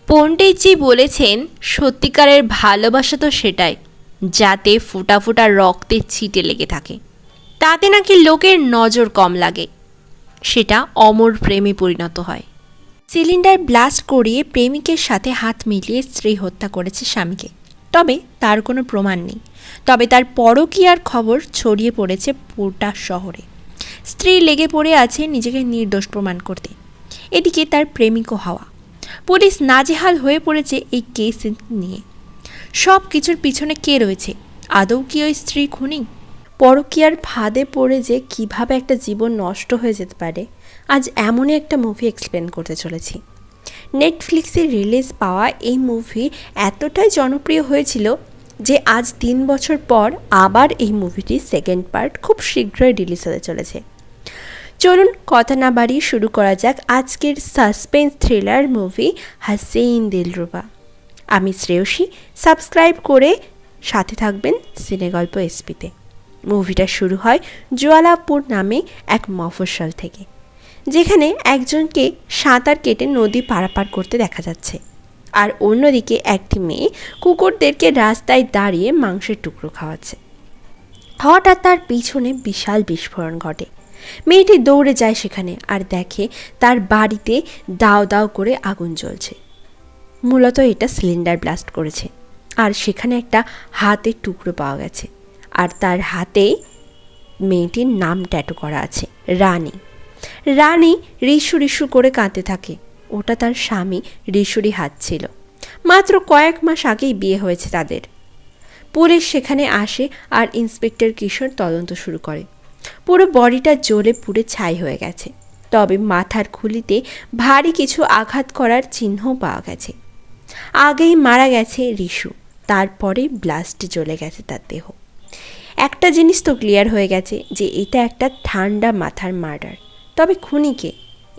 পণ্ডিতজি বলেছেন, সত্যিকারের ভালোবাসা তো সেটাই যাতে ফোঁটা ফোঁটা রক্তের ছিটে লেগে থাকে, তাতে নাকি লোকের নজর কম লাগে, সেটা অমর প্রেমে পরিণত হয়। সিলিন্ডার ব্লাস্ট করিয়ে প্রেমিকের সাথে হাত মিলিয়ে স্ত্রী হত্যা করেছে স্বামীকে, তবে তার কোনো প্রমাণ নেই। তবে তার পরকীয়ার খবর ছড়িয়ে পড়েছে পুরটা শহরে। স্ত্রী লেগে পড়ে আছে নিজেকে নির্দোষ প্রমাণ করতে, এদিকে তার প্রেমিকও হওয়া। পুলিশ নাজেহাল হয়ে পড়েছে এই কেস নিয়ে। সব কিছুর পিছনে কে রয়েছে? আদৌ কি ওই স্ত্রী খুনি? পরকীয়ার ফাঁদে পড়ে যে কিভাবে একটা জীবন নষ্ট হয়ে যেতে পারে, আজ এমনই একটা মুভি এক্সপ্লেন করতে চলেছি। নেটফ্লিক্সে রিলিজ পাওয়া এই মুভি এতটাই জনপ্রিয় হয়েছিল যে আজ 3 বছর পর আবার এই মুভিটির সেকেন্ড পার্ট খুব শীঘ্রই রিলিজ হতে চলেছে। চলুন কথা না বাড়িয়ে শুরু করা যাক আজকের suspense thriller movie Hasin Dilruba. আমি শ্রেয়সী, সাবস্ক্রাইব করে সাথে থাকবেন সিনেগল্প এসপিতে। মুভিটা শুরু হয় জোয়ালাপুর নামে এক মফস্বল থেকে, যেখানে একজনকে সাঁতার কেটে নদী পারাপার করতে দেখা যাচ্ছে, আর অন্যদিকে একটি মেয়ে কুকুরদেরকে রাস্তায় দাঁড়িয়ে মাংসের টুকরো খাওয়াচ্ছে। হঠাৎ তার পিছনে বিশাল বিস্ফোরণ ঘটে। মেয়েটি দৌড়ে যায় সেখানে আর দেখে তার বাড়িতে দাও দাও করে আগুন জ্বলছে। মূলত এটা সিলিন্ডার ব্লাস্ট করেছে, আর সেখানে একটা হাতের টুকরো পাওয়া গেছে, আর তার হাতে মেয়েটির নাম ট্যাটু করা আছে, রানী। রানী রিসু রিসু করে কাঁদতে থাকে। ওটা তার স্বামী রিসুরই হাত ছিল। মাত্র কয়েক মাস আগেই বিয়ে হয়েছে তাদের। পুলিশ সেখানে আসে আর ইন্সপেক্টর কিশোর তদন্ত শুরু করে। পুরো বডিটা জ্বলে পুড়ে ছাই হয়ে গেছে, তবে মাথার খুলিতে ভারী কিছু আঘাত করার চিহ্ন পাওয়া গেছে। আগেই মারা গেছে রিসু, তারপরে ব্লাস্টে জ্বলে গেছে তার দেহ। একটা জিনিস তো ক্লিয়ার হয়ে গেছে যে এটা একটা ঠান্ডা মাথার মার্ডার। তবে খুনিকে?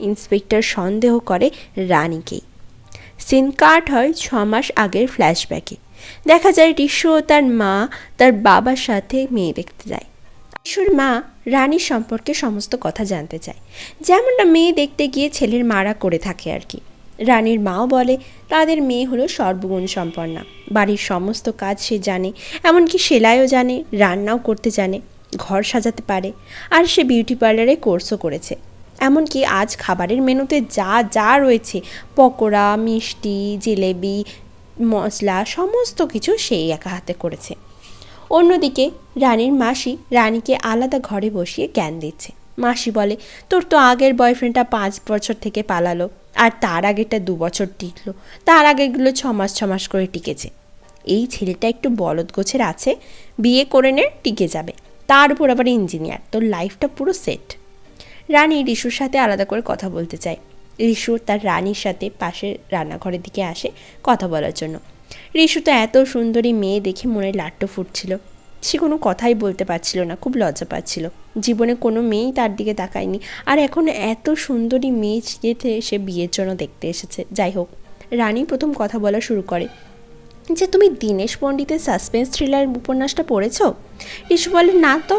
ইন্সপেক্টর সন্দেহ করে রানীকেই। সিন কাট হয় 6 মাস আগের ফ্ল্যাশব্যাকে। দেখা যায় রিসু ও তার মা তার বাবার সাথে মেয়ে দেখতে যায়। রিসুর মা রানীর সম্পর্কে সমস্ত কথা জানতে চায়, যেমনটা মেয়ে দেখতে গিয়ে ছেলের মারা করে থাকে আর কি। রানীর মাও বলে তাদের মেয়ে হলো সর্বগুণ সম্পন্না, বাড়ির সমস্ত কাজ সে জানে, এমনকি সেলাইও জানে, রান্নাও করতে জানে, ঘর সাজাতে পারে, আর সে বিউটি পার্লারে কোর্সও করেছে। এমনকি আজ খাবারের মেনুতে যা যা রয়েছে, পকোড়া, মিষ্টি, জিলেবি, মশলা, সমস্ত কিছু সেই একা হাতে করেছে। অন্যদিকে রানীর মাসি রানীকে আলাদা ঘরে বসিয়ে জ্ঞান দিচ্ছে। মাসি বলে, তোর তো আগের বয়ফ্রেন্ডটা 5 বছর থেকে পালালো, আর তার আগেরটা 2 বছর টিকলো, তার আগেরগুলো 6 মাস করে টিকেছে। এই ছেলেটা একটু বলদ গোছের আছে, বিয়ে করে নে, টিকে যাবে, তার উপর আবার ইঞ্জিনিয়ার, তোর লাইফটা পুরো সেট। রানী রিসুর সাথে আলাদা করে কথা বলতে চায়। রিসু তার রানীর সাথে পাশের রান্নাঘরের দিকে আসে কথা বলার জন্য। রিসু তো এত সুন্দরী মেয়ে দেখে মনে লাট্টু ফুটছিল। সে কোনো কথাই বলতে পারছিল না, খুব লজ্জা পাচ্ছিল। জীবনে কোনো মেয়েই তার দিকে তাকায়নি, আর এখন এত সুন্দরী মেয়ে যেতে সে বিয়ের জন্য দেখতে এসেছে। যাই হোক, রানী প্রথম কথা বলা শুরু করে যে, তুমি দীনেশ পণ্ডিতের সাসপেন্স থ্রিলার উপন্যাসটা পড়েছ? রিসু বলে, না তো।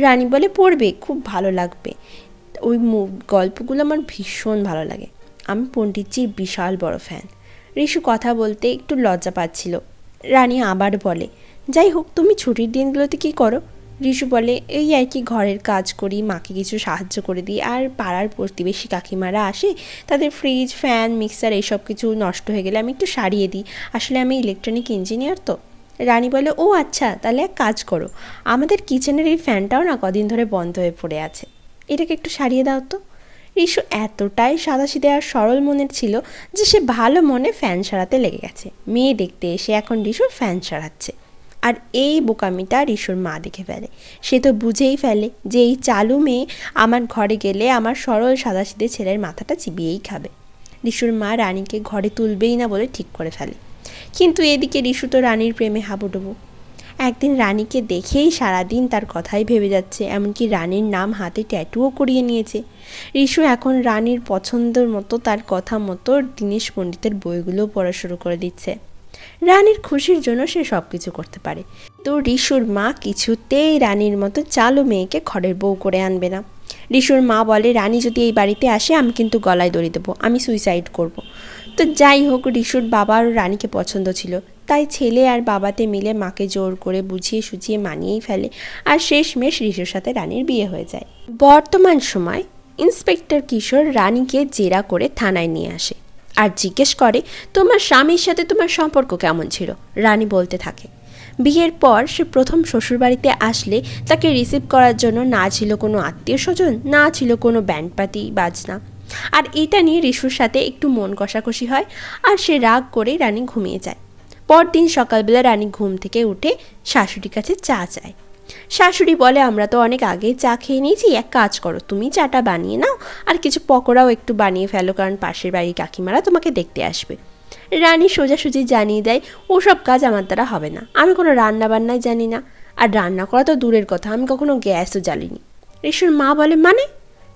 রানী বলে, পড়বে, খুব ভালো লাগবে। ওই গল্পগুলো আমার ভীষণ ভালো লাগে, আমি পণ্ডিতজির বিশাল বড় ফ্যান। রিসু কথা বলতে একটু লজ্জা পাচ্ছিল। রানী আবার বলে, যাই হোক, তুমি ছুটির দিনগুলোতে কী করো? রিসু বলে, এই আর কি, ঘরের কাজ করি, মাকে কিছু সাহায্য করে দিই, আর পাড়ার প্রতিবেশী কাকিমারা আসে, তাদের ফ্রিজ, ফ্যান, মিক্সার এইসব কিছু নষ্ট হয়ে গেলে আমি একটু সারিয়ে দিই। আসলে আমি ইলেকট্রনিক ইঞ্জিনিয়ার তো। রানী বলে, ও আচ্ছা, তাহলে এক কাজ করো, আমাদের কিচেনের এই ফ্যানটাও না কদিন ধরে বন্ধ হয়ে পড়ে আছে, এটাকে একটু সারিয়ে দাও তো। রিসু এতটাই সাদাসিধে আর সরল মনের ছিল যে সে ভালো মনে ফ্যান সারাতে লেগে গেছে। মেয়ে দেখতে এসে এখন রিসু ফ্যান সারাচ্ছে। আর এই বোকামিটা রিসুর মা দেখে ফেলে। সে তো বুঝেই ফেলে যে এই চালু মেয়ে আমার ঘরে গেলে আমার সরল সাদাসিধে ছেলের মাথাটা চিবিয়েই খাবে। রিসুর মা রানীকে ঘরে তুলবেই না বলে ঠিক করে ফেলে। কিন্তু এদিকে রিসু তো রানীর প্রেমে হাবুডুবু। একদিন রানীকে দেখেই সারাদিন তার কথাই ভেবে যাচ্ছে, এমনকি রানীর নাম হাতে ট্যাটুও করিয়ে নিয়েছে। রিসু এখন রানীর পছন্দের মতো, তার কথা মতো দীনেশ পণ্ডিতের বইগুলো পড়া শুরু করে দিচ্ছে। রানীর খুশির জন্য সে সব কিছু করতে পারে। তো রিসুর মা কিছুতেই রানীর মতো চালু মেয়েকে ঘরের বউ করে আনবে না। রিসুর মা বলে, রানী যদি এই বাড়িতে আসে আমি কিন্তু গলায় দড়ি দেবো, আমি সুইসাইড করব। তো যাই হোক, রিশুর বাবার রানীকে পছন্দ ছিল, তাই ছেলে আর বাবাতে মিলে মাকে জোর করে বুঝিয়ে সুঝিয়ে মানিয়েই ফেলে, আর শেষমেশ রিশুর সাথে রানীর বিয়ে হয়ে যায়। বর্তমান সময় ইন্সপেক্টর কিশোর রানীকে জেরা করে থানায় নিয়ে আসে আর জিজ্ঞেস করে, তোমার স্বামীর সাথে তোমার সম্পর্ক কেমন ছিল? রানী বলতে থাকে, বিয়ের পর সে প্রথম শ্বশুরবাড়িতে আসলে তাকে রিসিভ করার জন্য না ছিল কোনো আত্মীয় স্বজন, না ছিল কোনো ব্যান্ডপাতি বাজনা। আর এটা নিয়ে রিশুর সাথে একটু মন কষাকষি হয়, আর সে রাগ করে রানী ঘুমিয়ে যায়। পরদিন সকালবেলা রানী ঘুম থেকে উঠে শাশুড়ির কাছে চা চায়। শাশুড়ি বলে, আমরা তো অনেক আগেই চা খেয়ে নিয়েছি, এক কাজ করো, তুমি চাটা বানিয়ে নাও আর কিছু পকোড়াও একটু বানিয়ে ফেলো, কারণ পাশের বাড়ির কাকিমারা তোমাকে দেখতে আসবে। রানী সোজাসুজি জানিয়ে দেয়, ওসব কাজ আমার দ্বারা হবে না, আমি কোনো রান্না বান্নাই জানি না, আর রান্না করা তো দূরের কথা, আমি কখনো গ্যাসও জ্বালিনি। ঋষুর মা বলে, মানে?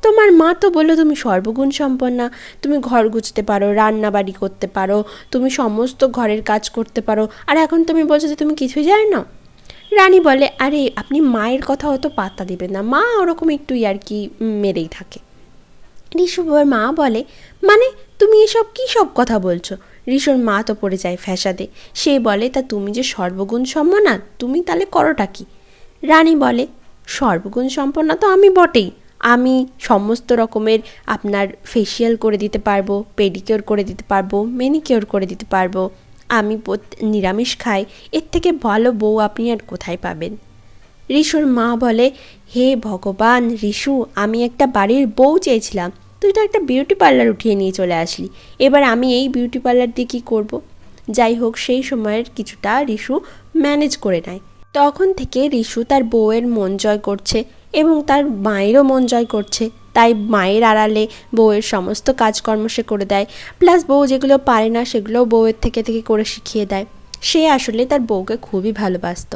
তোমার মা তো বললো তুমি সর্বগুণ সম্পন্না, তুমি ঘর গুছতে পারো, রান্না বাড়ি করতে পারো, তুমি সমস্ত ঘরের কাজ করতে পারো, আর এখন তুমি বলছো যে তুমি কিছুই জানো না। রানী বলে, আরে আপনি মায়ের কথা অত পাত্তা দিবেন না, মা ওরকম একটু আর কি মেরেই থাকে। ঋষুর মা বলে, মানে তুমি এসব কী সব কথা বলছো? ঋষুর মা তো পড়ে যায় ফ্যাসাদে। সে বলে, তা তুমি যে সর্বগুণ সম্পন্না, তুমি তাহলে করোটা কি? রানী বলে, সর্বগুণ সম্পন্না তো আমি বটেই, আমি সমস্ত রকমের আপনার ফেসিয়াল করে দিতে পারবো, পেডিকিওর করে দিতে পারবো, ম্যানিকিওর করে দিতে পারবো, আমি নিরামিষ খাই, এর থেকে ভালো বউ আপনি আর কোথায় পাবেন? ঋষুর মা বলে, হে ভগবান ঋষু, আমি একটা বাড়ির বউ চেয়েছিলাম, তুই তো একটা বিউটি পার্লার উঠিয়ে নিয়ে চলে আসলি, এবার আমি এই বিউটি পার্লার দিয়ে কী করবো? যাই হোক, সেই সময়ের কিছুটা ঋষু ম্যানেজ করে নেয়। তখন থেকে ঋষু তার বউয়ের মন জয় করছে এবং তার মায়েরও মন জয় করছে, তাই মায়ের আড়ালে বউয়ের সমস্ত কাজকর্ম সে করে দেয়, প্লাস বউ যেগুলো পারে না সেগুলোও বউয়ের থেকে থেকে করে শিখিয়ে দেয়। সে আসলে তার বউকে খুবই ভালোবাসত।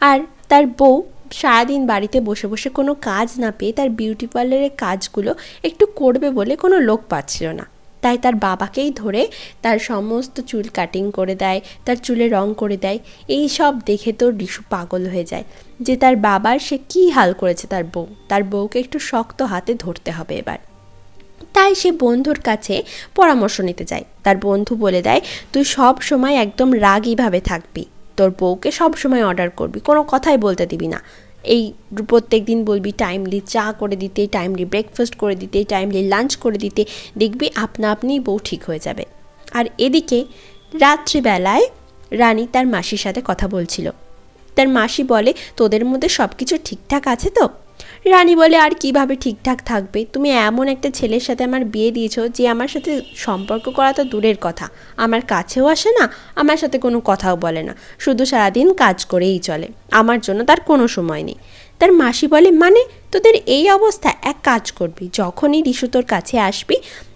আর তার বউ সারাদিন বাড়িতে বসে বসে কোনো কাজ না পেয়ে তার বিউটি পার্লারের কাজগুলো একটু করবে বলে কোনো লোক পাচ্ছিল না, তাই তার বাবাকেই ধরে তার সমস্ত চুল কাটিং করে দেয়, তার চুলে রং করে দেয়। এই সব দেখে তো ঋষু পাগল হয়ে যায় যে তার বাবার সে কী হাল করেছে তার বউকে একটু শক্ত হাতে ধরতে হবে এবার। তাই সে বন্ধুর কাছে পরামর্শ নিতে যায়। তার বন্ধু বলে দেয়, তুই সব সময় একদম রাগীভাবে থাকবি, তোর বউকে সব সময় অর্ডার করবি, কোনো কথাই বলতে দিবি না, এই প্রত্যেক দিন বলবি টাইমলি চা করে দিতে, টাইমলি ব্রেকফাস্ট করে দিতে, টাইমলি লাঞ্চ করে দিতে, দেখবি আপনা আপনি বউ ঠিক হয়ে যাবে। আর এদিকে রাত্রিবেলায় রানী তার মাসির সাথে কথা বলছিল। তার মাসি বলে, তোদের মধ্যে সব কিছু ঠিকঠাক আছে তো? রানী বলে, আর কিভাবে ঠিকঠাক থাকবে, তুমি এমন একটা ছেলের সাথে আমার বিয়ে দিয়েছো যে আমার সাথে সম্পর্ক করা তো দূরের কথা, আমার কাছেও আসে না, আমার সাথে কোনো কথাও বলে না, শুধু সারাদিন কাজ করেই চলে, আমার জন্য তার কোনো সময় নেই। তার মাসি বলে, মানে তোদের এই অবস্থা, এক কাজ করবি, যখনই ঋষু তোর কাছে আসবি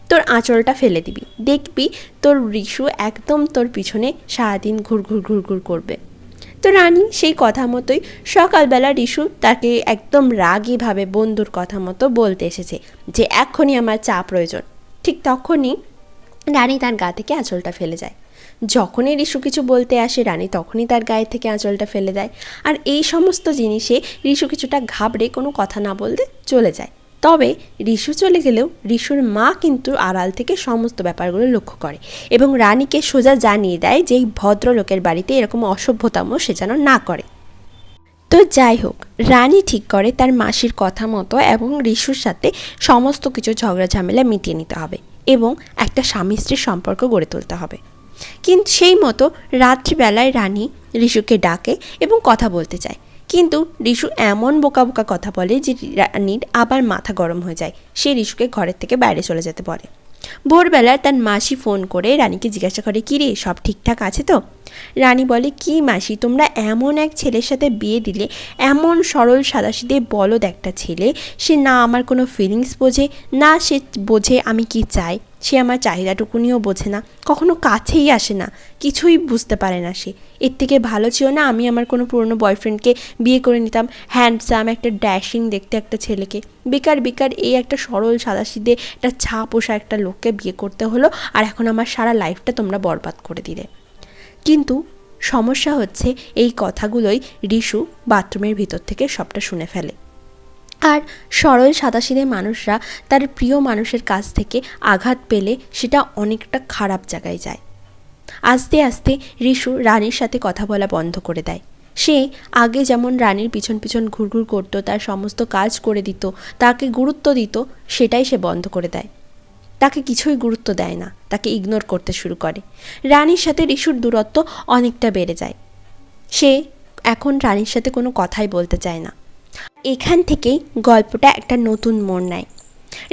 তোর আঁচলটা ফেলে দিবি, দেখবি তোর ঋষু একদম তোর পিছনে সারাদিন ঘুরঘুর ঘুরঘুর করবে। তো রানী সেই কথা মতোই সকালবেলা ঋষু তাকে একদম রাগীভাবে বন্ধুর কথা মতো বলতে এসেছে যে এখনই আমার চা প্রয়োজন। ঠিক তখনই রানী তার গা থেকে আঁচলটা ফেলে যায়। যখনই ঋষু কিছু বলতে আসে রানী তখনই তার গায়ে থেকে আঁচলটা ফেলে দেয়। আর এই সমস্ত জিনিসে ঋষু কিছুটা ঘাবড়ে কোনো কথা না বলতে চলে যায়। তবে ঋষু চলে গেলেও ঋষুর মা কিন্তু আড়াল থেকে সমস্ত ব্যাপারগুলো লক্ষ্য করে এবং রানীকে সোজা জানিয়ে দেয় যে এই ভদ্রলোকের বাড়িতে এরকম অসভ্যতাম সে যেন না করে। তো যাই হোক, রানী ঠিক করে তার মাসির কথা মতো এবং ঋষুর সাথে সমস্ত কিছু ঝগড়া ঝামেলা মিটিয়ে নিতে হবে এবং একটা স্বামী স্ত্রীর সম্পর্ক গড়ে তুলতে হবে। কিন্তু সেই মতো রাত্রিবেলায় রানী ঋষুকে ডাকে এবং কথা বলতে চায়, কিন্তু ঋষু এমন বোকা বোকা কথা বলে যে রানীর আবার মাথা গরম হয়ে যায়। সে ঋষুকে ঘরের থেকে বাইরে চলে যেতে বলে। ভোরবেলায় তার মাসি ফোন করে রানীকে জিজ্ঞাসা করে, কী রে, সব ঠিকঠাক আছে তো? রানী বলে, কি মাসি, তোমরা এমন এক ছেলের সাথে বিয়ে দিলে, এমন সরল সাদাসিধে বলদ একটা ছেলে, সে না আমার কোনো ফিলিংস বোঝে, না সে বোঝে আমি কি চাই, সে আমার চাহিদাটুকুনিও বোঝে না, কখনো কাছেই আসে না, কিছুই বুঝতে পারে না সে। এর থেকে ভালো ছিল না আমি আমার কোনো পুরনো বয়ফ্রেন্ডকে বিয়ে করে নিতাম, হ্যান্ডসাম একটা ড্যাশিং দেখতে একটা ছেলেকে, বেকার বেকার এই একটা সরল সাদাসিধে একটা ছা পোষা একটা লোককে বিয়ে করতে হলো, আর এখন আমার সারা লাইফটা তোমরা বরবাদ করে দিলে। কিন্তু সমস্যা হচ্ছে এই কথাগুলোই ঋষু বাথরুমের ভিতর থেকে সবটা শুনে ফেলে। আর সরল সাদাসিধে মানুষরা তার প্রিয় মানুষের কাছ থেকে আঘাত পেলে সেটা অনেকটা খারাপ জায়গায় যায়। আস্তে আস্তে রিশু রানীর সাথে কথা বলা বন্ধ করে দেয়। সে আগে যেমন রানীর পিছন পিছন ঘুরঘুর করতো, তার সমস্ত কাজ করে দিত, তাকে গুরুত্ব দিত, সেটাই সে বন্ধ করে দেয়। তাকে কিছুই গুরুত্ব দেয় না, তাকে ইগনোর করতে শুরু করে। রানীর সাথে রিশুর দূরত্ব অনেকটা বেড়ে যায়। সে এখন রানীর সাথে কোনো কথাই বলতে চায় না। এখান থেকেই গল্পটা একটা নতুন মোড় নেয়।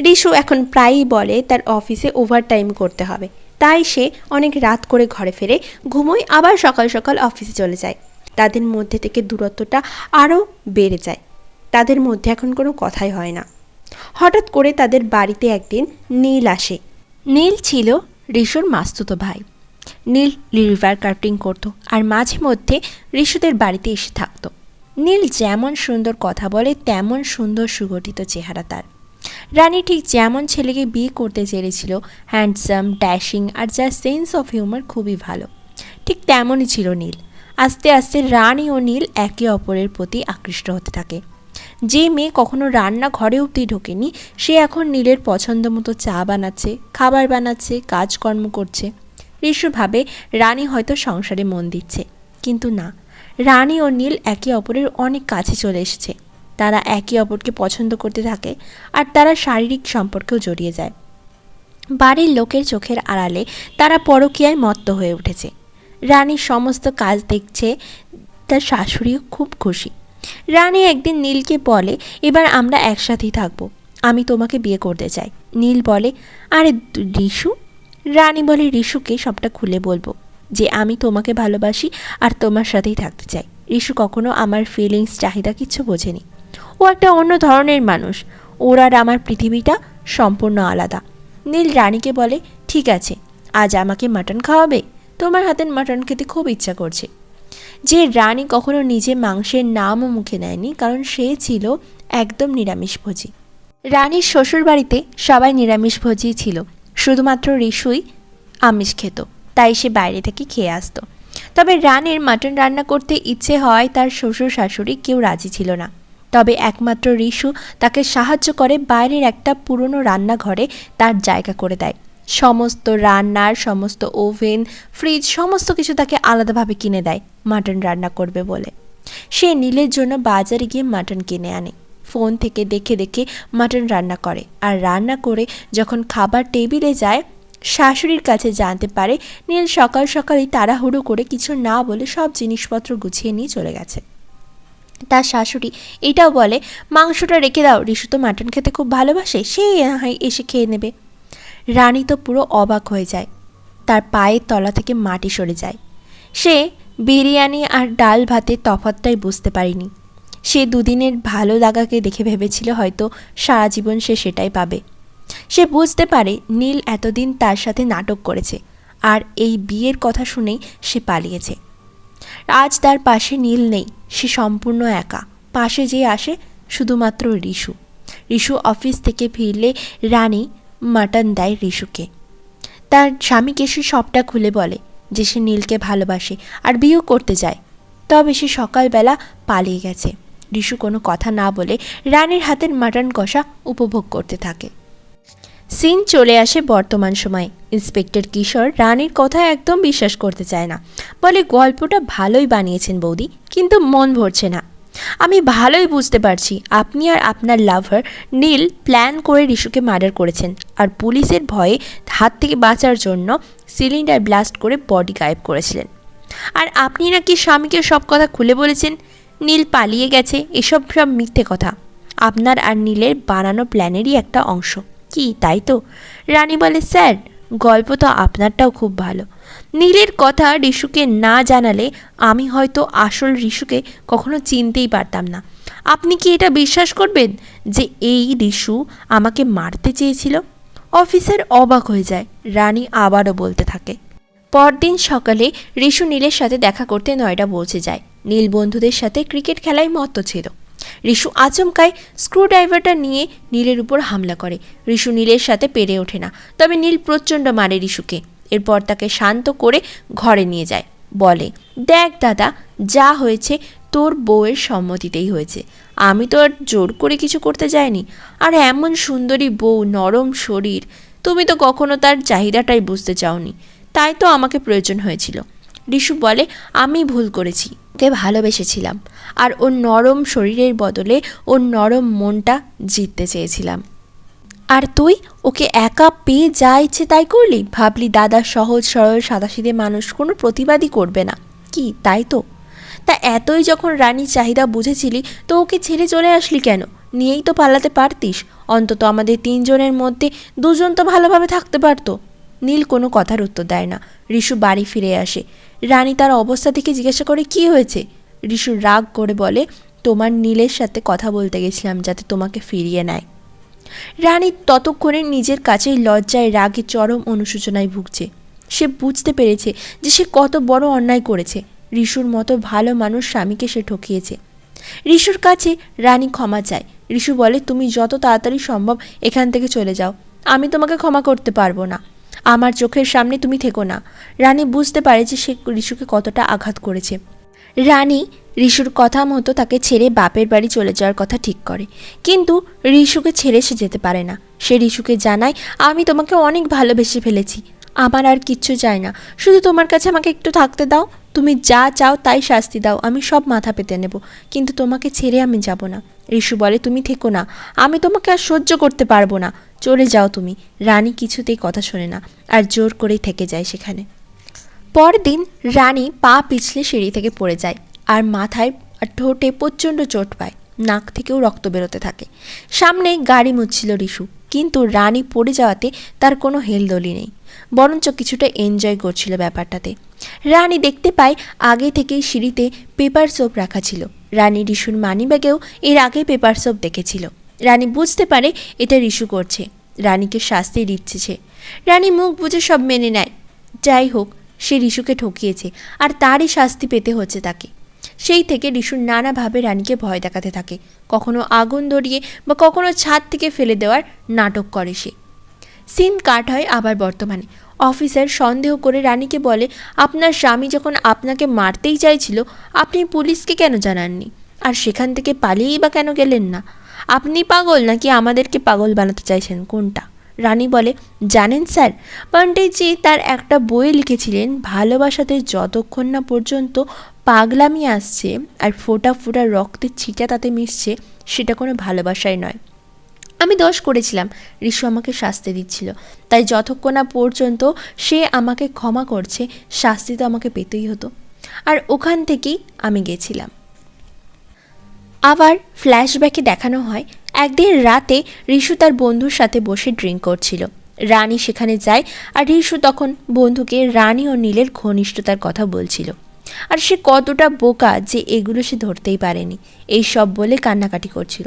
রিশু এখন প্রায়ই বলে তার অফিসে ওভারটাইম করতে হবে, তাই সে অনেক রাত করে ঘরে ফেরে, ঘুমোয়, আবার সকাল সকাল অফিসে চলে যায়। তাদের মধ্যে থেকে দূরত্বটা আরও বেড়ে যায়। তাদের মধ্যে এখন কোনো কথাই হয় না। হঠাৎ করে তাদের বাড়িতে একদিন নীল আসে। নীল ছিল রিশুর মাস্তুতো ভাই। নীল রিভার কার্টিং করতো আর মাঝে মধ্যে রিশুদের বাড়িতে এসে থাকতো। নীল যেমন সুন্দর কথা বলে তেমন সুন্দর সুগঠিত চেহারা তার। রানী ঠিক যেমন ছেলেকে বিয়ে করতে চেয়েছিল, হ্যান্ডসাম, ড্যাশিং আর যার সেন্স অফ হিউমার খুবই ভালো, ঠিক তেমনই ছিল নীল। আস্তে আস্তে রানী ও নীল একে অপরের প্রতি আকৃষ্ট হতে থাকে। যে মেয়ে কখনো রান্না ঘরে অবধি ঢোকেনি, সে এখন নীলের পছন্দ মতো চা বানাচ্ছে, খাবার বানাচ্ছে, কাজকর্ম করছে। ঋষু ভাবে রানী হয়তো সংসারে মন দিচ্ছে, কিন্তু না, রানী ও নীল একে অপরের অনেক কাছে চলে এসেছে। তারা একে অপরকে পছন্দ করতে থাকে আর তারা শারীরিক সম্পর্কেও জড়িয়ে যায়। বাড়ির লোকের চোখের আড়ালে তারা পরকীয়ায় মত্ত হয়ে উঠেছে। রানীর সমস্ত কাজ দেখছে, তার শাশুড়িও খুব খুশি। রানী একদিন নীলকে বলে, এবার আমরা একসাথেই থাকবো, আমি তোমাকে বিয়ে করতে চাই। নীল বলে, আরে রিশু? রানী বলে, রিশুকে সবটা খুলে বলবো যে আমি তোমাকে ভালোবাসি আর তোমার সাথেই থাকতে চাই। রিশু কখনো আমার ফিলিংস, চাহিদা কিচ্ছু বোঝেনি। ও একটা অন্য ধরনের মানুষ, ওর আর আমার পৃথিবীটা সম্পূর্ণ আলাদা। নীল রানীকে বলে, ঠিক আছে, আজ আমাকে মাটন খাওয়াবে? তোমার হাতের মাটন খেতে খুব ইচ্ছা করছে। যে রানী কখনো নিজে মাংসের নামও মুখে নেয়নি, কারণ সে ছিল একদম নিরামিষভোজী। রানীর শ্বশুর বাড়িতে সবাই নিরামিষভোজী ছিল, শুধুমাত্র রিশুই আমিষ খেত, তাই সে বাইরে থেকে খেয়ে আসতো। তবে রানীর মাটন রান্না করতে ইচ্ছে হয়, তার শ্বশুর শাশুড়ি কেউ রাজি ছিল না। তবে একমাত্র রিশু তাকে সাহায্য করে, বাইরের একটা পুরনো রান্নাঘরে তার জায়গা করে দেয়। সমস্ত রান্নার, সমস্ত ওভেন, ফ্রিজ, সমস্ত কিছু তাকে আলাদাভাবে কিনে দেয় মাটন রান্না করবে বলে। সে নীলের জন্য বাজারে গিয়ে মাটন কিনে আনে, ফোন থেকে দেখে দেখে মাটন রান্না করে। আর রান্না করে যখন খাবার টেবিলে যায়, শাশুড়ির কাছে জানতে পারে নীল সকাল সকালই তাড়াহুড়ো করে কিছু না বলে সব জিনিসপত্র গুছিয়ে নিয়ে চলে গেছে। তার শাশুড়ি এটাও বলে, মাংসটা রেখে দাও, রিশু তো মাটন খেতে খুব ভালোবাসে, সে এসে খেয়ে নেবে। রানী তো পুরো অবাক হয়ে যায়, তার পায়ের তলা থেকে মাটি সরে যায়। সে বিরিয়ানি আর ডাল ভাতের তফাৎটাই বুঝতে পারেনি। সে দুদিনের ভালো লাগাকে দেখে ভেবেছিল হয়তো সারা জীবন সে সেটাই পাবে। সে বুঝতে পারে নীল এতদিন তার সাথে নাটক করেছে, আর এই বিয়ের কথা শুনেই সে পালিয়েছে। আজ তার পাশে নীল নেই, সে সম্পূর্ণ একা। পাশে যে আসে শুধুমাত্র রিশু। রিশু অফিস থেকে ফিরলে রানী মাটন দেয় রিশুকে। তার স্বামীকে সে সবটা খুলে বলে যে সে নীলকে ভালোবাসে আর বিয়েও করতে যায়। তবে সে সকালবেলা পালিয়ে গেছে। রিশু কোনো কথা না বলে রানীর হাতের মাটন কষা উপভোগ করতে থাকে। সিন চলে আসে বর্তমান সময়ে। ইন্সপেক্টর কিশোর রানীর কথা একদম বিশ্বাস করতে চায় না, বলে গল্পটা ভালোই বানিয়েছেন বৌদি, কিন্তু মন ভরছে না। আমি ভালোই বুঝতে পারছি আপনি আর আপনার লাভার নীল প্ল্যান করে রিশুকে মার্ডার করেছেন, আর পুলিশের ভয়ে হাত থেকে বাঁচার জন্য সিলিন্ডার ব্লাস্ট করে বডি গায়েব করেছিলেন। আর আপনি নাকি স্বামীকে সব কথা খুলে বলেছেন, নীল পালিয়ে গেছে, এসব সব মিথ্যে কথা, আপনার আর নীলের বানানো প্ল্যানেরই একটা অংশ। কি তাই তো? রানী বলে, স্যার গল্প তো আপনারটাও খুব ভালো। নীলের কথা রিশুকে না জানালে আমি হয়তো আসল রিশুকে কখনো চিনতেই পারতাম না। আপনি কি এটা বিশ্বাস করবেন যে এই রিশু আমাকে মারতে চেয়েছিল? অফিসার অবাক হয়ে যায়। রানী আবারও বলতে থাকে। পরদিন সকালে রিশু নীলের সাথে দেখা করতে নয়ডা পৌঁছে যায়। নীল বন্ধুদের সাথে ক্রিকেট খেলায় মত্ত ছিল। রিশু আচমকায় স্ক্রুড্রাইভারটা নিয়ে নীলের উপর হামলা করে। রিশু নীলের সাথে পেরে ওঠে না, তবে নীল প্রচণ্ড মারে রিশুকে। এরপর তাকে শান্ত করে ঘরে নিয়ে যায়, বলে, দেখ দাদা, যা হয়েছে তোর বউয়ের সম্মতিতেই হয়েছে, আমি তো আর জোর করে কিছু করতে যাইনি। আর এমন সুন্দরী বউ, নরম শরীর, তুমি তো কখনো তার চাহিদাটাই বুঝতে চাওনি, তাই তো আমাকে প্রয়োজন হয়েছিল। রিশু বলে, আমি ভুল করেছি, ওকে ভালোবেসেছিলাম আর ওর নরম শরীরের বদলে ওর নরম মনটা জিততে চেয়েছিলাম। আর তুই ওকে একা পেয়ে যা ইচ্ছে তাই করলি, ভাবলি দাদা সহজ সরল সাদাসিধে মানুষ, কোনো প্রতিবাদই করবে না, কি তাই তো? তা এতই যখন রানীর চাহিদা বুঝেছিলি তো ওকে ছেড়ে চলে আসলি কেন? নিয়েই তো পালাতে পারতিস, অন্তত আমাদের তিনজনের মধ্যে দুজন তো ভালোভাবে থাকতে পারতো। নীল কোনো কথার উত্তর দেয় না। রিশু বাড়ি ফিরে আসে। রানী তার অবস্থা থেকে জিজ্ঞাসা করে, কি হয়েছে? রিশু রাগ করে বলে, তোমার নীলের সাথে কথা বলতে গেছিলাম যাতে তোমাকে ফিরিয়ে নেয়। রানী ততক্ষণে নিজের কাছেই লজ্জায় রাগে চরম অনুশোচনায় ভুগছে। সে বুঝতে পেরেছে যে সে কত বড় অন্যায় করেছে। রিশুর মতো ভালো মানুষ স্বামীকে সে ঠকিয়েছে। রিশুর কাছে রানী ক্ষমা চায়। রিশু বলে, তুমি যত তাড়াতাড়ি সম্ভব এখান থেকে চলে যাও, আমি তোমাকে ক্ষমা করতে পারবো না, আমার চোখের সামনে তুমি থেকো না। রানী বুঝতে পারে যে সে রিশুকে কতটা আঘাত করেছে। রানী রিশুর কথা মতো তাকে ছেড়ে বাপের বাড়ি চলে যাওয়ার কথা ঠিক করে, কিন্তু রিশুকে ছেড়ে সে যেতে পারে না। সে রিশুকে জানায়, আমি তোমাকে অনেক ভালোবেসে ফেলেছি, আমার আর কিচ্ছু চাই না, শুধু তোমার কাছে আমাকে একটু থাকতে দাও, তুমি যা চাও তাই শাস্তি দাও, আমি সব মাথা পেতে নেব, কিন্তু তোমাকে ছেড়ে আমি যাব না। রিশু বলে, তুমি থেকো না, আমি তোমাকে আর সহ্য করতে পারবো না, চলে যাও তুমি। রানী কিছুতেই কথা শোনে না আর জোর করেই থেকে যায় সেখানে। পরদিন রানী পা পিছলে সিঁড়ি থেকে পড়ে যায় আর মাথায় আর ঠোঁটে প্রচণ্ড চোট পায়, নাক থেকেও রক্ত বেরোতে থাকে। সামনে গাড়ি মুছছিল রিশু, কিন্তু রানী পড়ে যাওয়াতে তার কোনো হেলদোলি নেই, বরঞ্চ কিছুটা এনজয় করছিল ব্যাপারটাতে। রানী দেখতে পায় আগে থেকেই সিঁড়িতে পেপার সোপ রাখা ছিল। রানী রিশুর মানিব্যাগেও এর আগে পেপার সোপ দেখেছিল। রানী বুঝতে পারে এটা রিশু করছে, রানীকে শাস্তি দিচ্ছে সে। রানী মুখ বুজে সব মেনে নেয়। যাই হোক, সে রিশুকে ঠকিয়েছে আর তারই শাস্তি পেতে হচ্ছে তাকে। সেই থেকে রিশুর নানাভাবে রানীকে ভয় দেখাতে থাকে, কখনো আগুন ধরিয়ে বা কখনো ছাদ থেকে ফেলে দেওয়ার নাটক করে সে। সিন কাট হয় আবার বর্তমানে। অফিসার সন্দেহ করে রানীকে বলে, আপনার স্বামী যখন আপনাকে মারতেই চাইছিল আপনি পুলিশকে কেন জানাননি, আর সেখান থেকে পালিয়েই বা কেন গেলেন না? আপনি পাগল নাকি আমাদেরকে পাগল বানাতে চাইছেন, কোনটা? রানী বলে, জানেন স্যার, পণ্ডিতজি তার একটা বই লিখেছিলেন, ভালোবাসাতে যতক্ষণ না পর্যন্ত পাগলামি আসছে আর ফোঁটা ফোঁটা রক্তের ছিটা তাতে মিশছে, সেটা কোনো ভালোবাসাই নয়। আমি দোষ করেছিলাম, রিশু আমাকে শাস্তি দিচ্ছিল, তাই যতক্ষণ না পর্যন্ত সে আমাকে ক্ষমা করছে শাস্তি তো আমাকে পেতেই হতো, আর ওখান থেকেই আমি গেছিলাম। আবার ফ্ল্যাশব্যাকে দেখানো হয় একদিন রাতে রিশু তার বন্ধুর সাথে বসে ড্রিঙ্ক করছিল। রানী সেখানে যায় আর রিশু তখন বন্ধুকে রানী ও নীলের ঘনিষ্ঠতার কথা বলছিল, আর সে কতটা বোকা যে এগুলো সে ধরতেই পারেনি, এই সব বলে কান্নাকাটি করছিল।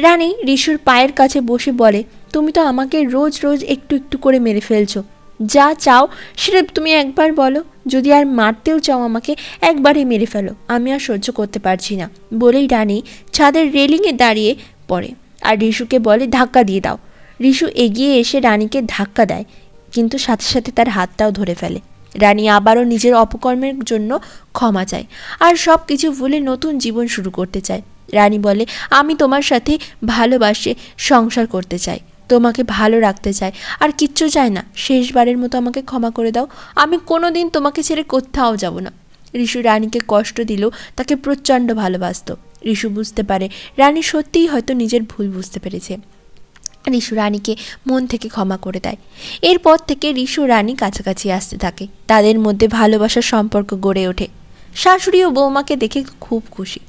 রানী রিশুর পায়ের কাছে বসে বলে, তুমি তো আমাকে রোজ রোজ একটু একটু করে মেরে ফেলছো, যা চাও সেটা তুমি একবার বলো, যদি আর মারতেও চাও আমাকে একবারই মেরে ফেলো, আমি আর সহ্য করতে পারছি না। বলেই রানী ছাদের রেলিংয়ে দাঁড়িয়ে পড়ে আর রিশুকে বলে, ধাক্কা দিয়ে দাও। রিশু এগিয়ে এসে রানীকে ধাক্কা দেয়, কিন্তু সাথে সাথে তার হাতটাও ধরে ফেলে। রানী আবারও নিজের অপকর্মের জন্য ক্ষমা চায় আর সব কিছু ভুলে নতুন জীবন শুরু করতে চায়। রানী বলে, আমি তোমার সাথে ভালোবাসে সংসার করতে চাই, তোমাকে ভালো রাখতে চাই, আর কিচ্ছু চাই না, শেষবারের মতো আমাকে ক্ষমা করে দাও, আমি কোনো দিন তোমাকে ছেড়ে কোথাও যাব না। রিশু রানীকে কষ্ট দিলেও তাকে প্রচণ্ড ভালোবাসত। রিশু বুঝতে পারে রানী সত্যিই হয়তো নিজের ভুল বুঝতে পেরেছে। রিশু রানীকে মন থেকে ক্ষমা করে দেয়। এরপর থেকে রিশু রানী কাছাকাছি আসতে থাকে, তাদের মধ্যে ভালোবাসার সম্পর্ক গড়ে ওঠে। শাশুড়ি ও বৌমাকে দেখে খুব খুশি।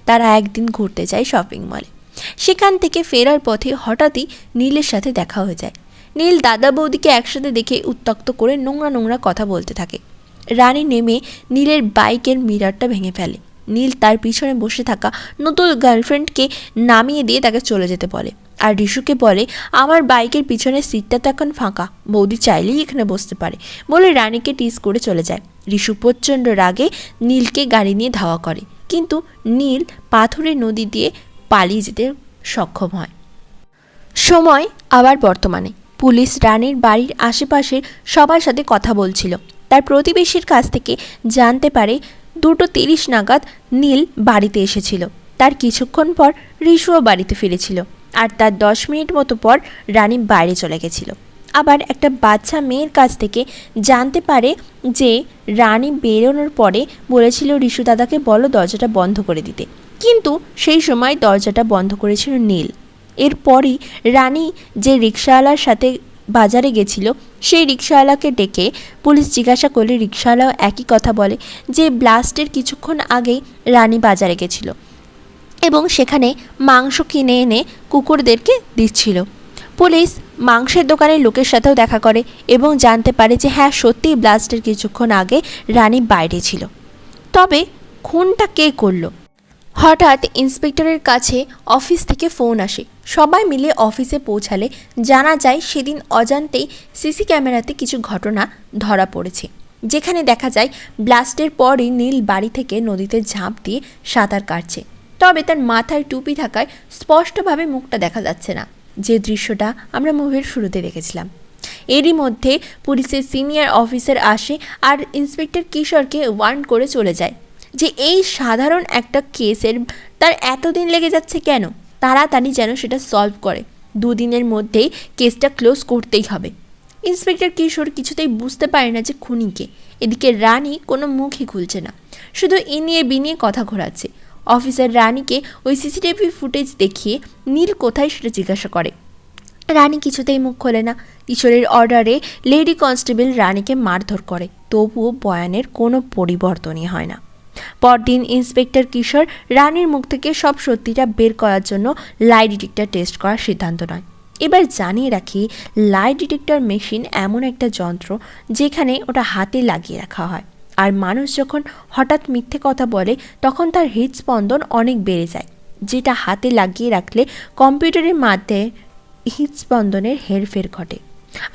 তারা একদিন ঘুরতে যায় শপিং মলে। সেখান থেকে ফেরার পথে হঠাৎই নীলের সাথে দেখা হয়ে যায়। নীল দাদা বৌদিকে একসাথে দেখে উত্ত্যক্ত করে নোংরা নোংরা কথা বলতে থাকে। রানী নেমে নীলের বাইকের মিরারটা ভেঙে ফেলে। নীল তার পিছনে বসে থাকা নতুন গার্লফ্রেন্ডকে নামিয়ে দিয়ে তাকে চলে যেতে বলে, আর রিশুকে বলে, আমার বাইকের পিছনের সিটটা তো এখন ফাঁকা, বৌদি চাইলেই এখানে বসতে পারে, বলে রানীকে টিজ করে চলে যায়। রিশু প্রচণ্ড রাগে নীলকে গাড়ি নিয়ে ধাওয়া করে, কিন্তু নীল পাথরের নদী দিয়ে পালিয়ে যেতে সক্ষম হয়। সময় আবার বর্তমানে। পুলিশ রানীর বাড়ির আশেপাশের সবার সাথে কথা বলছিল। তার প্রতিবেশীর কাছ থেকে জানতে পারে 2:30 নাগাদ নীল বাড়িতে এসেছিল। তার কিছুক্ষণ পর রিশুও বাড়িতে ফিরেছিল, আর তার 10 মিনিট মতো পর রানী বাইরে চলে গেছিল। আবার একটা বাচ্চা মেয়ের কাছ থেকে জানতে পারে যে রানী বেরোনোর পরে বলেছিল রিশু দাদাকে বলো দরজাটা বন্ধ করে দিতে, কিন্তু সেই সময় দরজাটা বন্ধ করেছিল নীল। এরপরই রানী যে রিক্সাওয়ালার সাথে বাজারে গেছিল সেই রিক্সাওয়ালাকে ডেকে পুলিশ জিজ্ঞাসা করলে রিক্সাওয়ালাও একই কথা বলে যে ব্লাস্টের কিছুক্ষণ আগেই রানী বাজারে গেছিল এবং সেখানে মাংস কিনে এনে কুকুরদেরকে দিচ্ছিল। পুলিশ মাংসের দোকানের লোকের সাথেও দেখা করে এবং জানতে পারে যে হ্যাঁ সত্যিই ব্লাস্টের কিছুক্ষণ আগে রানী বাইরে ছিল। তবে খুনটা কে করলো? হঠাৎ ইন্সপেক্টরের কাছে অফিস থেকে ফোন আসে। সবাই মিলে অফিসে পৌঁছালে জানা যায় সেদিন অজান্তেই সিসি ক্যামেরাতে কিছু ঘটনা ধরা পড়েছে, যেখানে দেখা যায় ব্লাস্টের পরই নীল বাড়ি থেকে নদীতে ঝাঁপ দিয়ে সাঁতার কাটছে। তবে তার মাথায় টুপি থাকায় স্পষ্টভাবে মুখটা দেখা যাচ্ছে না, যে দৃশ্যটা আমরা মুভির শুরুতে দেখেছিলাম। এরই মধ্যে পুলিশের সিনিয়র অফিসার আসে আর ইন্সপেক্টর কিশোরকে ওয়ার্ন করে চলে যায় যে এই সাধারণ একটা কেসের তার এতদিন লেগে যাচ্ছে কেন, তাড়াতাড়ি যেন সেটা সলভ করে, 2 দিনের মধ্যেই কেসটা ক্লোজ করতেই হবে। ইন্সপেক্টর কিশোর কিছুতেই বুঝতে পারে না যে খুনিকে। এদিকে রানী কোনো মুখই খুলছে না, শুধু ইনিয়ে বিনিয়ে কথা ঘোরাচ্ছে। অফিসার রানীকে ওই সিসিটিভি ফুটেজ দেখিয়ে নীল কোথায় সেটা জিজ্ঞাসা করে। রানী কিছুতেই মুখ খোলে না। কিশোরের অর্ডারে লেডি কনস্টেবল রানীকে মারধর করে, তবুও বয়ানের কোনো পরিবর্তনই হয় না। পরদিন ইন্সপেক্টর কিশোর রানীর মুখ থেকে সব সত্যিটা বের করার জন্য লাই ডিটেক্টর টেস্ট করার সিদ্ধান্ত নেয়। এবার জানিয়ে রাখি, লাই ডিটেক্টর মেশিন এমন একটা যন্ত্র যেখানে ওটা হাতে লাগিয়ে রাখা হয়, আর মানুষ যখন হঠাৎ মিথ্যে কথা বলে তখন তার হৃদস্পন্দন অনেক বেড়ে যায়, যেটা হাতে লাগিয়ে রাখলে কম্পিউটারের মাধ্যমে হৃদস্পন্দনের হেরফের ঘটে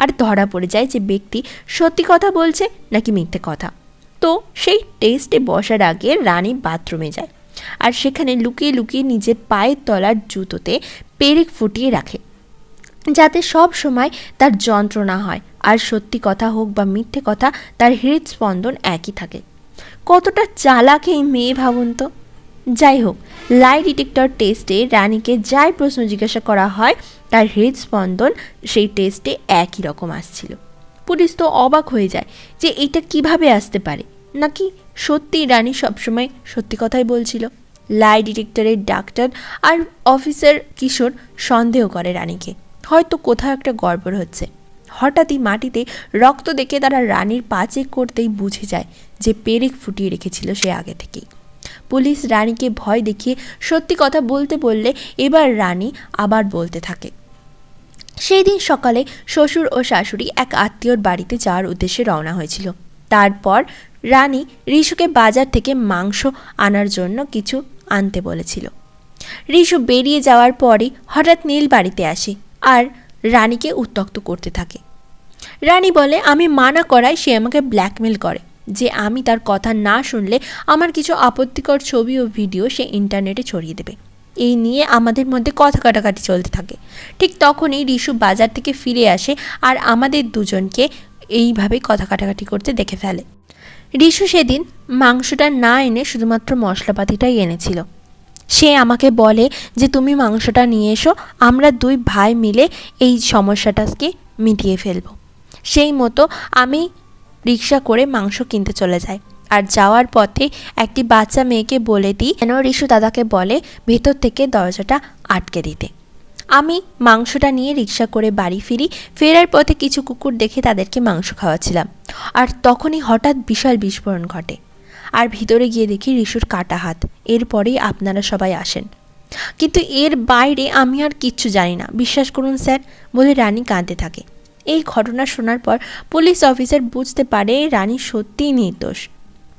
আর ধরা পড়ে যায় যে ব্যক্তি সত্যি কথা বলছে নাকি মিথ্যে কথা। তো সেই টেস্টে বসার আগে রানী বাথরুমে যায় আর সেখানে লুকিয়ে লুকিয়ে নিজের পায়ের তলার জুতোতে পেরেক ফুটিয়ে রাখে, যাতে সব সময় তার যন্ত্রণা হয় আর সত্যি কথা হোক বা মিথ্যে কথা তার হৃদস্পন্দন একই থাকে। কতটা চালাক এই মেয়ে ভাবুন তো। যাই হোক, লাই ডিটেক্টর টেস্টে রানীকে যাই প্রশ্ন জিজ্ঞাসা করা হয় তার হৃদস্পন্দন সেই টেস্টে একই রকম আসছিল। পুলিশ তো অবাক হয়ে যায় যে এটা কিভাবে আসতে পারে, নাকি সত্যি রানী সবসময় সত্যি কথাই বলছিল। লাই ডিটেক্টরের ডাক্তার আর অফিসার কিশোর সন্দেহ করে রানীকে, হয়তো কোথাও একটা গড়বড় হচ্ছে। হঠাৎই মাটিতে রক্ত দেখে তারা রানীর পা চেক করতেই বুঝে যায় যে পেরেক ফুটিয়ে রেখেছিল সে আগে থেকেই। পুলিশ রানীকে ভয় দেখিয়ে সত্যি কথা বলতে বললে এবার রানী আবার বলতে থাকে। সেই দিন সকালে শ্বশুর ও শাশুড়ি এক আত্মীয়র বাড়িতে যাওয়ার উদ্দেশ্যে রওনা হয়েছিল। তারপর রানী রিশুকে বাজার থেকে মাংস আনার জন্য কিছু আনতে বলেছিল। রিশু বেরিয়ে যাওয়ার পরই হঠাৎ নীল বাড়িতে আসে আর রানীকে উত্ত্যক্ত করতে থাকে। রানী বলে আমি মানা করায় সে আমাকে ব্ল্যাকমেল করে, যে আমি তার কথা না শুনলে আমার কিছু আপত্তিকর ছবি ও ভিডিও সে ইন্টারনেটে ছড়িয়ে দেবে। এই নিয়ে আমাদের মধ্যে কথা কাটাকাটি চলতে থাকে। ঠিক তখনই রিশু বাজার থেকে ফিরে আসে আর আমাদের দুজনকে এইভাবে কথা কাটাকাটি করতে দেখে ফেলে। রিশু সেদিন মাংসটা না এনে শুধুমাত্র মশলাপাতিটাই এনেছিল। সে আমাকে বলে যে তুমি মাংসটা নিয়ে এসো, আমরা 2 ভাই মিলে এই সমস্যাটাকে মিটিয়ে ফেলব। সেই মতো আমি রিক্সা করে মাংস কিনতে চলে যাই আর যাওয়ার পথে একটি বাচ্চা মেয়েকে বলে দিই যেন রিশু দাদাকে বলে ভেতর থেকে দরজাটা আটকে দিতে। আমি মাংসটা নিয়ে রিক্সা করে বাড়ি ফিরি। ফেরার পথে কিছু কুকুর দেখে তাদেরকে মাংস খাওয়াচ্ছিলাম, আর তখনই হঠাৎ বিশাল বিস্ফোরণ ঘটে আর ভিতরে গিয়ে দেখি রিশুর কাটা হাত। এরপরেই আপনারা সবাই আসেন, কিন্তু এর বাইরে আমি আর কিচ্ছু জানি না, বিশ্বাস করুন স্যার, বলে রানী কাঁদতে থাকে। এই ঘটনা শোনার পর পুলিশ অফিসার বুঝতে পারে রানী সত্যিই নির্দোষ,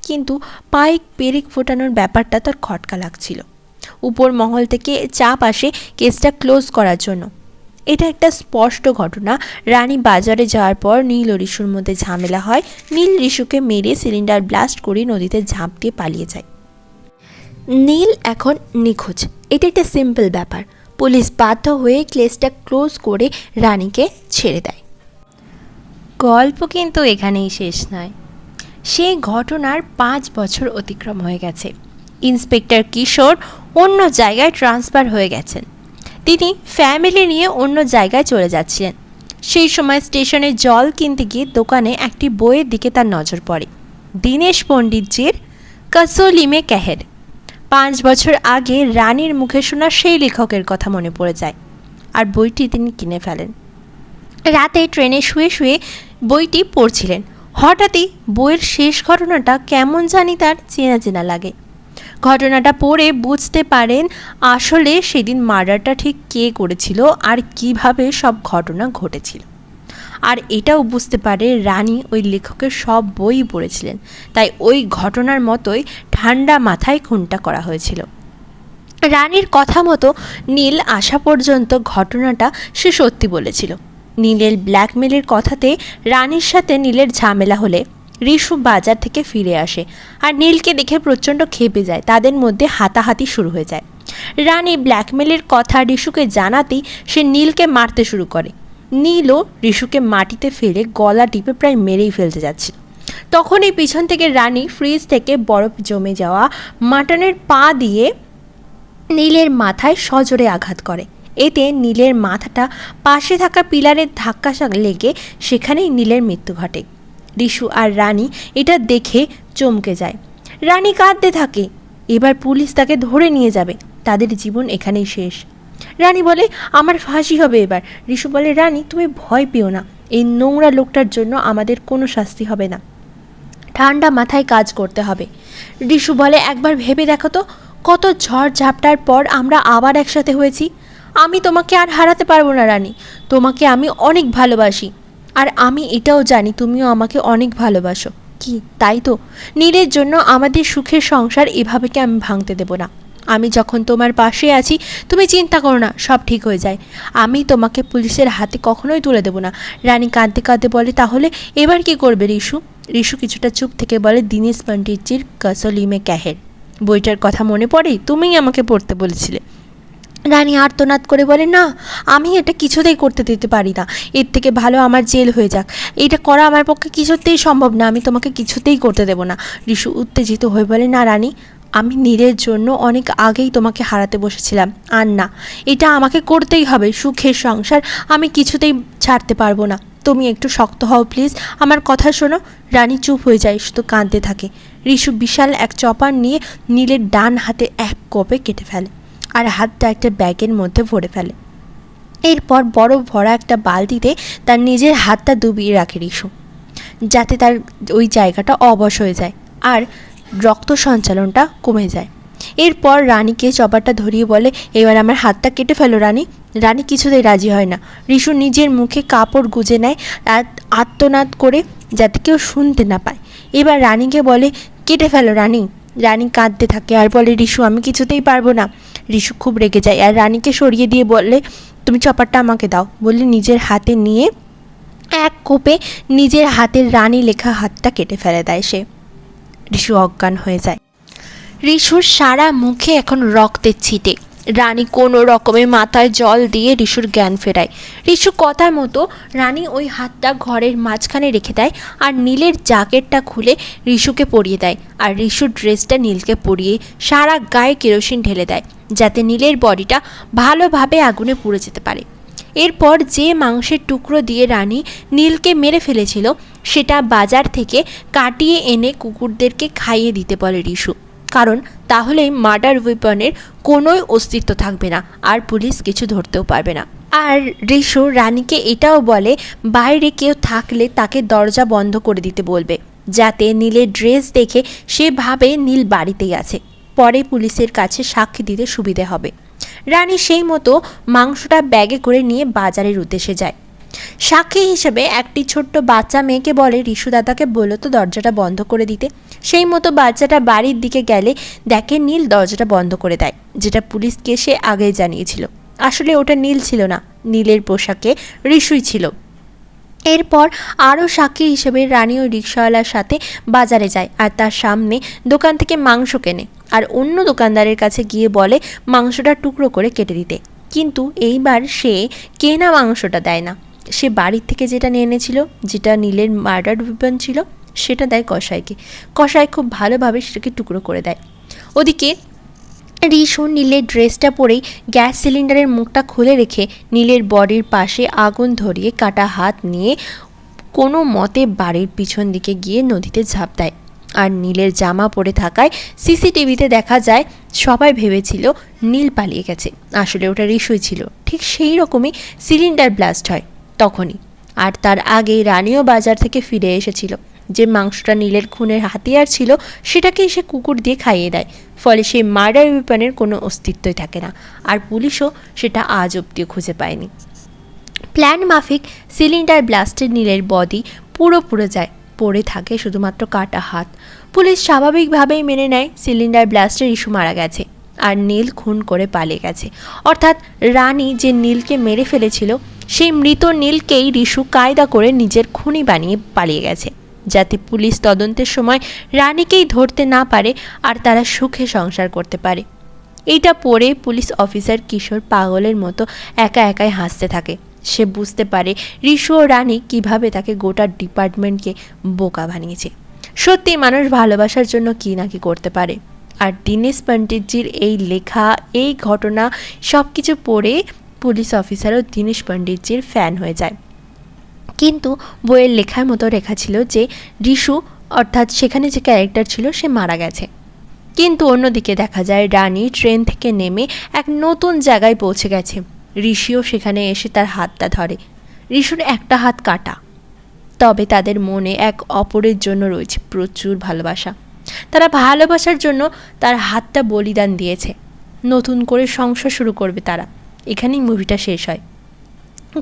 কিন্তু পায়ে পেরেক ফোটানোর ব্যাপারটা তার খটকা লাগছিল। উপর মহল থেকে চাপ আসে কেসটা ক্লোজ করার জন্য। এটা একটা স্পষ্ট ঘটনা। রানী বাজারে যাওয়ার পর নীল ও রিশুর মধ্যে ঝামেলা হয়। নীল রিশুকে মেরে সিলিন্ডার ব্লাস্ট করে নদীতে ঝাঁপ দিয়ে পালিয়ে যায়। নীল এখন নিখোঁজ। এটা একটা সিম্পল ব্যাপার। পুলিশ বাধ্য হয়ে কেসটা ক্লোজ করে রানীকে ছেড়ে দেয়। গল্প কিন্তু এখানেই শেষ নয়। সেই ঘটনার 5 বছর অতিক্রম হয়ে গেছে। ইন্সপেক্টর কিশোর অন্য জায়গায় ট্রান্সফার হয়ে গেছেন। তিনি ফ্যামিলি নিয়ে অন্য জায়গায় চলে যাচ্ছিলেন। সেই সময় স্টেশনে জল কিনতে গিয়ে দোকানে একটি বইয়ের দিকে তার নজর পড়ে। দীনেশ পণ্ডিতজির কসৌলি মে কেহের। 5 বছর আগে রানীর মুখে শোনা সেই লেখকের কথা মনে পড়ে যায়, আর বইটি তিনি কিনে ফেলেন। রাতে ট্রেনে শুয়ে শুয়ে বইটি পড়ছিলেন। হঠাৎই বইয়ের শেষ ঘটনাটা কেমন জানি তার চেনা চেনা লাগে। ঘটনাটা পড়ে বুঝতে পারেন আসলে সেদিন মার্ডারটা ঠিক কে করেছিল আর কিভাবে সব ঘটনা ঘটেছিল। আর এটাও বুঝতে পারে রানী ওই লেখকের সব বই পড়েছিলেন, তাই ওই ঘটনার মতোই ঠান্ডা মাথায় খুনটা করা হয়েছিল। রানীর কথা মতো নীল আসা পর্যন্ত ঘটনাটা সে সত্যি বলেছিল। নীলের ব্ল্যাকমেলের কথাতে রানীর সাথে নীলের ঝামেলা হলে রিশু বাজার থেকে ফিরে আসে আর নীলকে দেখে প্রচণ্ড ক্ষেপে যায়। তাদের মধ্যে হাতাহাতি শুরু হয়ে যায়। রানী ব্ল্যাকমেলের কথা রিশুকে জানাতেই সে নীলকে মারতে শুরু করে। নীলও রিশুকে মাটিতে ফেলে গলা টিপে প্রায় মেরেই ফেলতে যাচ্ছিল। তখনই পিছন থেকে রানী ফ্রিজ থেকে বরফ জমে যাওয়া মাটনের পা দিয়ে নীলের মাথায় সজোরে আঘাত করে। এতে নীলের মাথাটা পাশে থাকা পিলারের ধাক্কা লেগে সেখানেই নীলের মৃত্যু ঘটে। রিশু আর রানী এটা দেখে চমকে যায়। রানী কাঁদতে থাকে। এবার পুলিশ তাকে ধরে নিয়ে যাবে, তাদের জীবন এখানেই শেষ। রানী বলে আমার ফাঁসি হবে এবার। রিশু বলে রানী তুমি ভয় পেও না, এই নোংরা লোকটার জন্য আমাদের কোনো শাস্তি হবে না, ঠান্ডা মাথায় কাজ করতে হবে। রিশু বলে একবার ভেবে দেখো তো, কত ঝড় ঝাপটার পর আমরা আবার একসাথে হয়েছি। আমি তোমাকে আর হারাতে পারবো না রানী, তোমাকে আমি অনেক ভালোবাসি, আর আমি এটাও জানি তুমিও আমাকে অনেক ভালোবাসো। কি তাই তো? নীলের জন্য আমাদের সুখের সংসার এভাবে আমি ভাঙতে দেব না। আমি যখন তোমার পাশে আছি তুমি চিন্তা করো না, সব ঠিক হয়ে যায়। আমি তোমাকে পুলিশের হাতে কখনোই তুলে দেব না। রানী কাঁদতে কাঁদতে বলে তাহলে এবার কি করবে রিশু? রিশু কিছুটা চুপ থেকে বলে দীনেশ পণ্ডিতজির কসৌলি মে কেহের। বইটার কথা মনে পড়ে? তুমিই আমাকে পড়তে বলেছিলে। রানী আর্তনাদ করে বলে না, আমি এটা কিছুতেই করতে দিতে পারি না। এর থেকে ভালো আমার জেল হয়ে যাক। এটা করা আমার পক্ষে কিছুতেই সম্ভব না, আমি তোমাকে কিছুতেই করতে দেব না। রিশু উত্তেজিত হয়ে বলে না রানী, আমি নীলের জন্য অনেক আগেই তোমাকে হারাতে বসেছিলাম, আর না, এটা আমাকে করতেই হবে। সুখের সংসার আমি কিছুতেই ছাড়তে পারবো না। তুমি একটু শক্ত হও প্লিজ, আমার কথা শোনো। রানী চুপ হয়ে যায়, শুধু কাঁদতে থাকে। রিশু বিশাল এক চপার নিয়ে নীলের ডান হাতে এক কোপে কেটে ফেলে আর হাতটা একটা ব্যাগের মধ্যে ভরে ফেলে। এরপর বরফ ভরা একটা বালতিতে তার নিজের হাতটা ডুবিয়ে রাখে রিশু, যাতে তার ওই জায়গাটা অবশ হয়ে যায় আর রক্ত সঞ্চালনটা কমে যায়। এরপর রানীকে চপারটা ধরিয়ে বলে এবার আমার হাতটা কেটে ফেলো রানী। রানী কিছুতেই রাজি হয় না। রিশু নিজের মুখে কাপড় গুজে নেয় আর আর্তনাদ করে যাতে কেউ শুনতে না পায়। এবার রানীকে বলে কেটে ফেলো রানী। রানী কাঁদতে থাকে আর বলে রিশু আমি কিছুতেই পারবো না। রিশু খুব রেগে যায় আর রানীকে সরিয়ে দিয়ে বলে তুমি চপারটা আমাকে দাও বলে নিজের হাতে নিয়ে এক কোপে নিজের হাতের রানী লেখা হাতটা কেটে ফেলে দেয় সে। রিশু অজ্ঞান হয়ে যায়। রিশুর সারা মুখে এখন রক্তের ছিটে। রানী কোনো রকমে মাথায় জল দিয়ে রিশুর জ্ঞান ফেরায়। রিশু কথা মতো রানী ওই হাতটা ঘরের মাঝখানে রেখে দেয় আর নীলের জ্যাকেটটা খুলে রিশুকে পরিয়ে দেয় আর রিশুর ড্রেসটা নীলকে পরিয়ে সারা গায়ে কেরোসিন ঢেলে দেয় যাতে নীলের বডিটা ভালোভাবে আগুনে পুড়ে যেতে পারে। এরপর যে মাংসের টুকরো দিয়ে রানী নীলকে মেরে ফেলেছিল সেটা বাজার থেকে কাটিয়ে এনে কুকুরদেরকে খাইয়ে দিতে বলে রিশু, কারণ তাহলেই মার্ডার ওয়েপনের কোনোই অস্তিত্ব থাকবে না আর পুলিশ কিছু ধরতেও পারবে না। আর রিশু রানীকে এটাও বলে বাইরে কেউ থাকলে তাকে দরজা বন্ধ করে দিতে বলবে, যাতে নীলের ড্রেস দেখে সে ভাবে নীল বাড়িতেই আছে, পরে পুলিশের কাছে সাক্ষী দিতে সুবিধে হবে। রানী সেই মতো মাংসটা ব্যাগে করে নিয়ে বাজারের উদ্দেশ্যে যায়। সাক্ষী হিসেবে একটি ছোট্ট বাচ্চা মেয়েকে বলে রিশু দাদাকে বললো তো দরজাটা বন্ধ করে দিতে। সেই মতো বাচ্চাটা বাড়ির দিকে গেলে দেখে নীল দরজাটা বন্ধ করে দেয়, যেটা পুলিশকে সে আগেই জানিয়েছিল। আসলে ওটা নীল ছিল না, নীলের পোশাকে রিশুই ছিল। এরপর আরও সাক্ষী হিসেবে রানী ওই রিক্সাওয়ালার সাথে বাজারে যায় আর তার সামনে দোকান থেকে মাংস কেনে আর অন্য দোকানদারের কাছে গিয়ে বলে মাংসটা টুকরো করে কেটে দিতে। কিন্তু এইবার সে কেনা মাংসটা দেয় না, সে বাড়ির থেকে যেটা নিয়ে এনেছিল, যেটা নীলের মার্ডার ওয়েপন ছিল, সেটা দেয় কসাইকে। কসাই খুব ভালোভাবে সেটাকে টুকরো করে দেয়। ওদিকে রিশু নীলের ড্রেসটা পরেই গ্যাস সিলিন্ডারের মুখটা খুলে রেখে নীলের বডির পাশে আগুন ধরিয়ে কাটা হাত নিয়ে কোনো মতে বাড়ির পিছন দিকে গিয়ে নদীতে ঝাঁপ দেয়। আর নীলের জামা পরে থাকায় সিসিটিভিতে দেখা যায় সবাই ভেবেছিল নীল পালিয়ে গেছে, আসলে ওটা রিশুই ছিল। ঠিক সেই রকমই সিলিন্ডার ব্লাস্ট হয় তখনই। আর তার আগেই রানীও বাজার থেকে ফিরে এসেছিল। যে মাংসটা নীলের খুনের হাতিয়ার ছিল সেটাকে এসে কুকুর দিয়ে খাইয়ে দেয়, ফলে সেই মার্ডার ওয়েপনের কোনো অস্তিত্বই থাকে না। আর পুলিশও সেটা আজ অব্দিও খুঁজে পায়নি। প্ল্যান মাফিক সিলিন্ডার ব্লাস্টের নীলের বডি পুরো যায়, পড়ে থাকে শুধুমাত্র কাটা হাত। পুলিশ স্বাভাবিকভাবেই মেনে নেয় সিলিন্ডার ব্লাস্টের ইস্যু মারা গেছে আর নীল খুন করে পালিয়ে গেছে। অর্থাৎ রানী যে নীলকে মেরে ফেলেছিল সেই মৃত নীলকেই রিশু কায়দা করে নিজের খুনি বানিয়ে পালিয়ে গেছে, যাতে পুলিশ তদন্তের সময় রানীকেই ধরতে না পারে আর তারা সুখে সংসার করতে পারে। এইটা পড়ে পুলিশ অফিসার কিশোর পাগলের মতো একা একাই হাসতে থাকে। সে বুঝতে পারে রিশু ও রানী কিভাবে তাকে গোটা ডিপার্টমেন্টকে বোকা বানিয়েছে। সত্যি মানুষ ভালোবাসার জন্য কি না কি করতে পারে। আর দীনেশ পণ্ডিতজির এই লেখা, এই ঘটনা সব কিছু পড়ে পুলিশ অফিসারও দীনেশ পণ্ডিতজির ফ্যান হয়ে যায়। কিন্তু বইয়ের লেখার মতো লেখা ছিল যে রিশু অর্থাৎ সেখানে যে ক্যারেক্টার ছিল সে মারা গেছে। কিন্তু অন্যদিকে দেখা যায় রানী ট্রেন থেকে নেমে এক নতুন জায়গায় পৌঁছে গেছে। ঋষিও সেখানে এসে তার হাতটা ধরে। ঋষুর একটা হাত কাটা, তবে তাদের মনে এক অপরের জন্য রয়েছে প্রচুর ভালোবাসা। তারা ভালোবাসার জন্য তার হাতটা বলিদান দিয়েছে। নতুন করে সংসার শুরু করবে তারা। এখানেই মুভিটা শেষ হয়।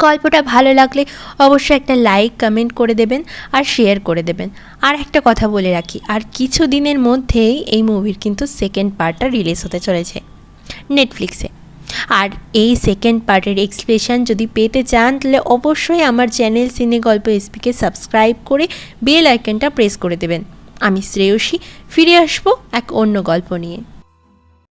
গল্পটা ভালো লাগলে অবশ্যই একটা লাইক কমেন্ট করে দেবেন আর শেয়ার করে দেবেন। আর একটা কথা বলে রাখি, আর কিছু দিনের মধ্যেই এই মুভির কিন্তু সেকেন্ড পার্টটা রিলিজ হতে চলেছে নেটফ্লিক্সে। আর এই সেকেন্ড পার্টের এক্সপ্লেশন যদি পেতে চান তাহলে অবশ্যই আমার চ্যানেল সিনে গল্প এসপিকে সাবস্ক্রাইব করে বেল আইকনটা প্রেস করে দেবেন। আমি শ্রেয়সী ফিরে আসবো এক অন্য গল্প নিয়ে।